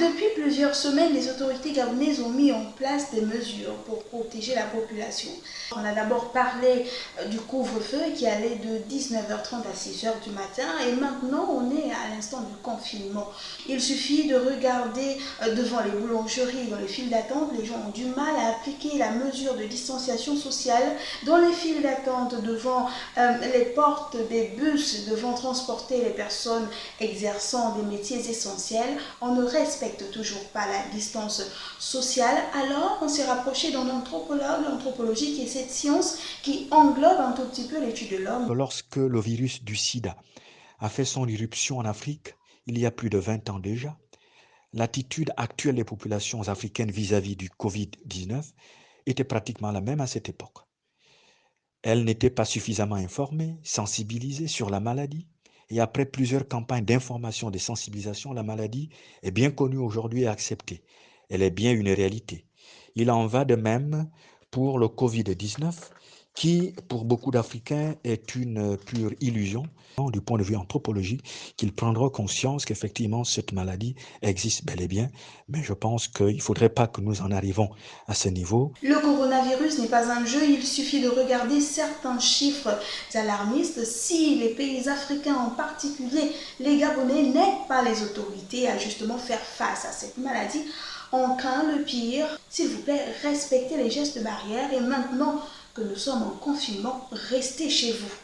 Depuis plusieurs semaines, les autorités gabonaises ont mis en place des mesures pour protéger la population. On a d'abord parlé du couvre-feu qui allait de 19h30 à 6h du matin et maintenant on est à l'instant du confinement. Il suffit de regarder devant les boulangeries, dans les files d'attente, les gens ont du mal à appliquer la mesure de distanciation sociale. Dans les files d'attente devant les portes des bus devant transporter les personnes exerçant des métiers essentiels, on ne respecte toujours pas la distance sociale. Alors on s'est rapproché d'un anthropologue, l'anthropologie qui est cette science qui englobe un tout petit peu l'étude de l'homme. Lorsque le virus du sida a fait son irruption en Afrique, il y a plus de 20 ans déjà, l'attitude actuelle des populations africaines vis-à-vis du Covid-19 était pratiquement la même à cette époque. Elles n'étaient pas suffisamment informées, sensibilisées sur la maladie. Et après plusieurs campagnes d'information et de sensibilisation, la maladie est bien connue aujourd'hui et acceptée. Elle est bien une réalité. Il en va de même pour le Covid-19, qui, pour beaucoup d'Africains, est une pure illusion du point de vue anthropologique, qu'ils prendront conscience qu'effectivement cette maladie existe bel et bien, mais je pense qu'il ne faudrait pas que nous en arrivions à ce niveau. Le coronavirus n'est pas un jeu, il suffit de regarder certains chiffres alarmistes. Si les pays africains, en particulier les Gabonais, n'aident pas les autorités à justement faire face à cette maladie, on craint le pire. S'il vous plaît, respectez les gestes barrières et maintenant que nous sommes en confinement, restez chez vous.